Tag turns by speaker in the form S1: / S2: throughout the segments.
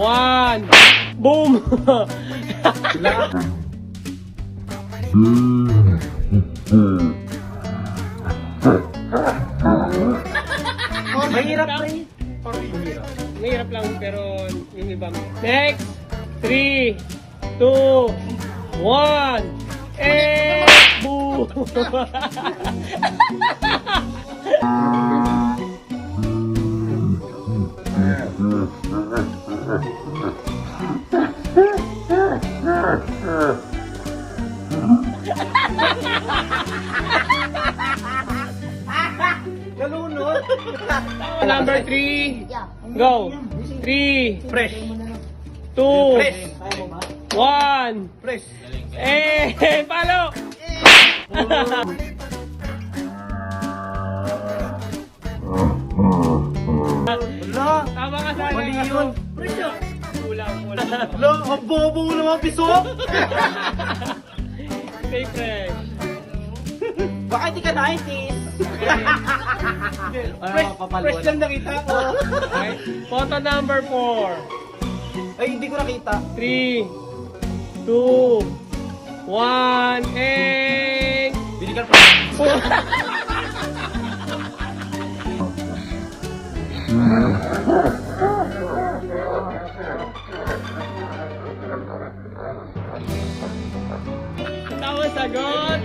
S1: 1. Boom!
S2: Mahirap na
S1: Mahirap lang pero yung iba. Next! 3, 2, 1. Boom!
S2: Nalunod.
S1: Number 3. Go. 3,
S2: Fresh.
S1: 2,
S2: Fresh.
S1: 1.
S2: Fresh.
S1: Palo!
S2: Wala.
S1: Tama ka sa
S2: Mali yun.
S1: Fresh yun. Kulang.
S2: Wala. Ang bobo mo naman, piso.
S1: Stay fresh.
S2: Baka hindi ka 90s. Fresh lang nakita ko.
S1: Okay. Photo number 4.
S2: Ay, hindi ko nakita.
S1: 3, 2, 1,
S2: Binigyan pa.
S1: Tama sagot.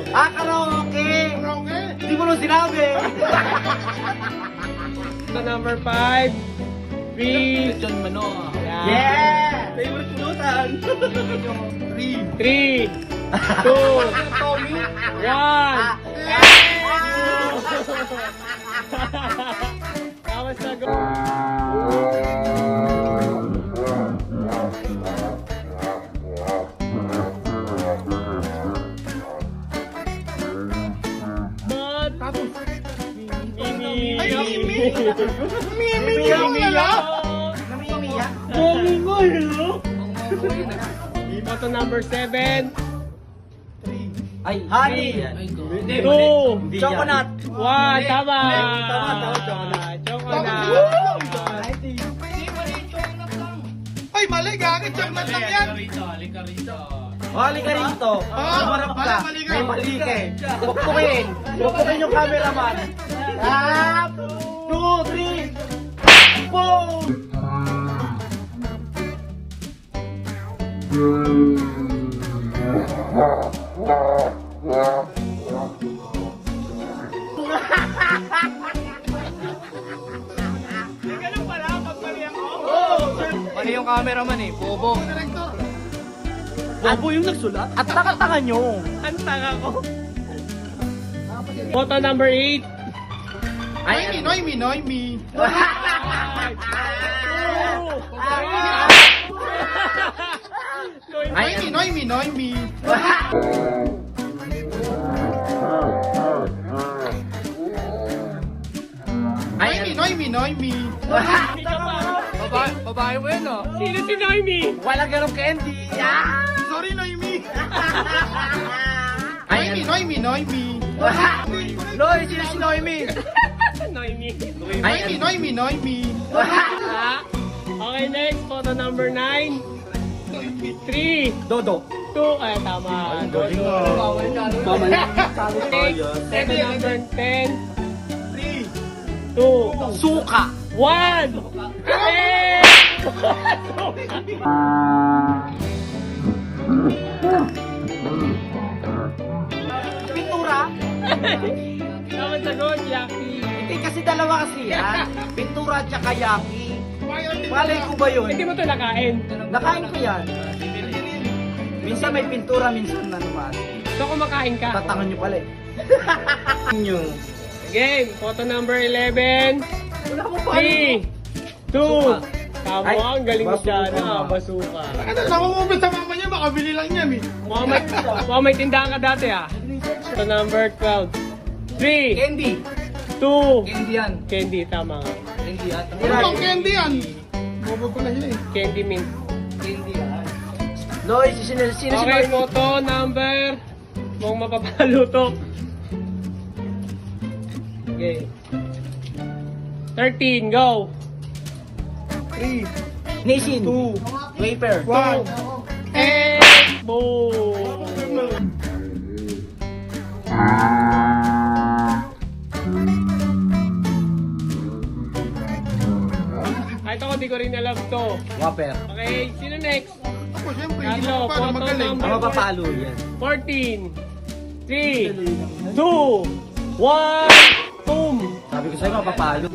S2: Karaoke. Hindi mo nung sinabi.
S1: Photo number 5. 3,
S2: John Mano.
S1: yeah.
S2: Yeah! Favorite pulutan.
S1: 3, 2, 1. Tama sagot. Photo number 7.
S2: Ay, honey.
S1: 2,
S2: Chocolate.
S1: 1. Tama.
S2: Tama, chocolate.
S1: Chocolate.
S3: Ay, mali, gagawin chocolate lang yan.
S2: Hali ka rito. Umarap ka.
S3: mali ka.
S2: May mali ka eh. Bukbukin. Bukbukin yung cameraman. 2, 3. Boom!
S1: Ganun pala pag mali ako.
S2: Mali yung cameraman eh. Bobo. Bobo yung nagsulat? At tanga-tanga nyo.
S1: Ang tanga ko. Photo number 8.
S3: Noy me.
S1: 5, 2,
S3: Noy me. Noy me.
S2: Babae mo yun oh.
S1: Sino si Noemi?
S2: Walang ganong candy.
S3: Sorry, Noy me. Noy me.
S2: Loy, sino si Noemi?
S1: Noemi.
S3: Noy me.
S1: Ah, okay, next. Photo number 9. 3,
S2: Dodo.
S1: 2. Ay, tama.
S2: galing
S1: Dodo. Next. Photo number 10. 2,
S2: Suka.
S1: 1.
S2: Pintura.
S1: Tama sagot, Yaki.
S2: Hindi kasi dalawa kasi yan. Pintura at saka yaki. Malay ko ba yun?
S1: Hindi mo ito nakain.
S2: Nakain ko yan. Minsan may pintura, minsan na naman.
S1: So, kumakain ka.
S2: Tatangan nyo pala eh. Nyo.
S1: Game. Photo number 11.
S2: Wala mo pa.
S1: 3, 2. Tama,
S2: Ay,
S1: ang galing mo
S2: basuka.
S1: dyan. Basuka.
S3: Ano, nakumupit sa mama niya, baka bili lang niya, eh.
S1: Mukhang may tindahan ka dati ah. Photo number 12. 3,
S2: Candy.
S1: 2.
S2: Candy yan.
S1: Candy, tama nga.
S2: Candy yan.
S3: Ano bang candy yan? Bobo ko na yun eh.
S1: Candy mint.
S2: Candy yan. Loy, sino si
S1: Okay,
S2: Loy?
S1: photo number. Mukhang mapapalutok. Okay. 13, go.
S3: 3,
S2: Nissin.
S3: 2,
S2: Wafer.
S3: 1.
S1: And boom! Ay, ito ko, di ko rin alam to.
S2: Wafer.
S1: Okay, sino next?
S3: Ako, syempre, hindi
S1: Carlo,
S3: mo pa
S1: photo
S3: magaling.
S1: number
S2: Ang mapapalo yan.
S1: 14, 3, 2, 1, boom!
S2: Sabi ko sa'yo, mapapalo.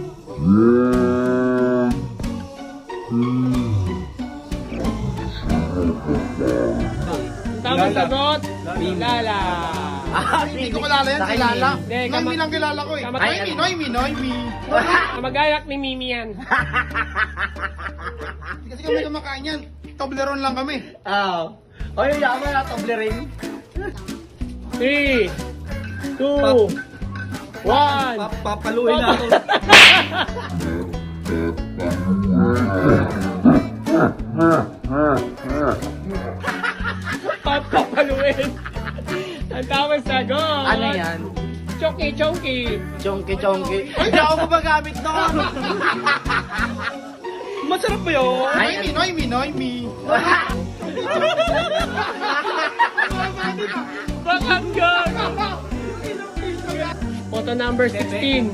S1: Tamang sagot,
S2: Mimi.
S1: Lala.
S3: Hindi ko kilala yan,
S2: Sa akin,
S3: kilala.
S1: Hindi,
S3: Noemi lang kilala ko eh.
S1: Kama-
S3: Noemi.
S1: Kamag-anak ni Mimi yan.
S3: Kasi kami kumakain yan. Toblerone lang kami.
S2: Oo. O yung yaman na Toblerone.
S1: 3, 2, 1.
S2: Papaluin na ako.
S1: Papaluin. Ang tamang sagot.
S2: Ano yan?
S1: Chonky.
S2: Chonky. Hindi ako gumagamit noon. Masarap ba yun?
S3: Noemi.
S1: Bakanggan. Photo number 16.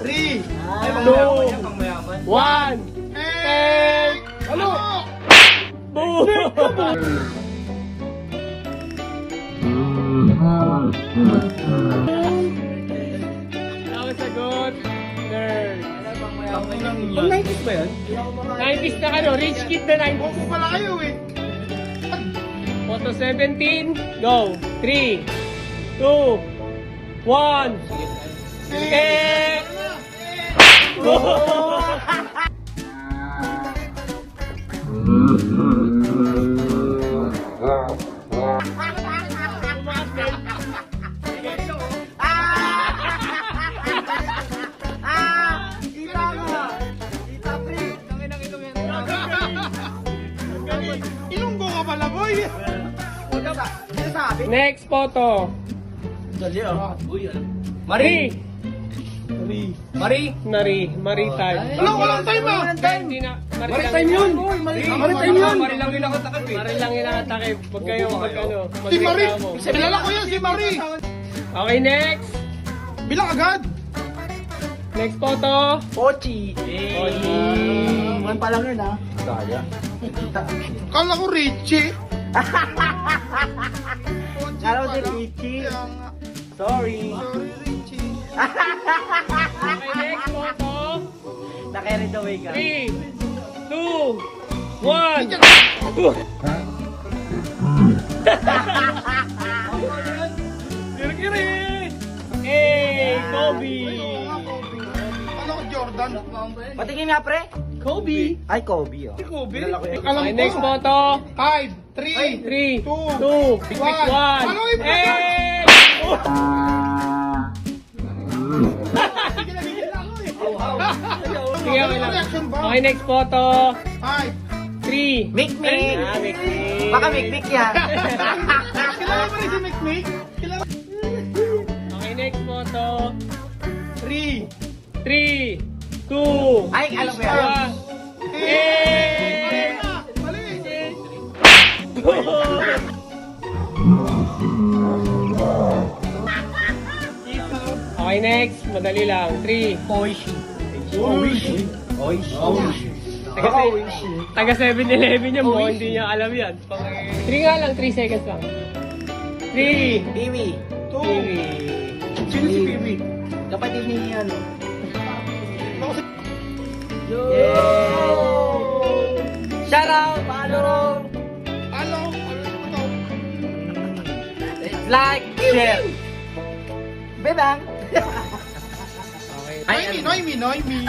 S3: 3,
S2: Ay,
S1: Two.
S2: pangmayaman.
S1: 1.
S3: and... Ano?
S1: Boom! Tamang sagot. Nerd.
S2: Pang 90s ba yun?
S1: 90s na ano, rich kid na 90s.
S3: Bobo pala kayo eh.
S1: Photo 17. Go. 3, 2, 1. Eh!
S2: Kita mo! Kita pre!
S3: Ilunggo ka pala, boy.
S2: Hindi sabi.
S1: Next photo.
S2: Dali ah. Uy, ano?
S1: Marie.
S2: Marie!
S1: Maritime.
S3: Walang time ah.
S1: Hindi na.
S2: Maritime yun! Maritime yun! Marie lang yung nakatakip eh.
S1: Marie lang inatakip. Huwag kayo mag ano.
S3: Si Marie.
S1: magreklamo.
S3: Kilala ko yan, si Marie.
S1: Okay, next.
S3: Bilang agad.
S1: Next photo.
S2: Pochi!
S1: Pochi.
S2: Man pa lang yun ah. Kaya.
S3: Kala ko Richie.
S2: Kala ko si Richie.
S3: Kaya nga.
S2: Sorry.
S3: Sorry, Richie.
S1: Okay, next photo.
S2: Na-carried away ka.
S1: 3, 2, 1. Kiri-kiri. Hey, Kobe.
S3: Ano ko, Jordan?
S2: Patingin nga pre.
S1: Kobe.
S2: Ay, Kobe oh.
S3: Kobe?
S1: Okay,
S3: Alam
S1: next
S3: ko.
S1: photo.
S3: 5, 3,
S1: 3, 2,
S3: 2,
S1: 1.
S3: Ano yung
S1: Hey! Sige, okay lang. Okay, next photo.
S3: 5.
S1: 3.
S2: Mikmik!
S1: Ah, Mikmik.
S2: Baka mikmik yan.
S3: Kilala mo rin si Mikmik? Kilala.
S1: Okay, next photo.
S3: 3.
S1: 3, 2,
S2: Ay, alam ko yan.
S1: 1. Hey!
S3: Mali.
S1: Okay, next. Madali lang. 3.
S2: Oishi.
S3: Oishi.
S2: Oishi.
S1: Taga 7-Eleven yan mo, hindi niya alam yan. 3 nga lang, 3 seconds lang. 3,
S2: Biwi.
S3: 2. Sino si Bibi?
S2: Kapatid ni ano.
S3: Yay!
S2: Shout out! Follow!
S3: Ano?
S2: Like! Share! Bebang!
S3: Noemi. Noemi.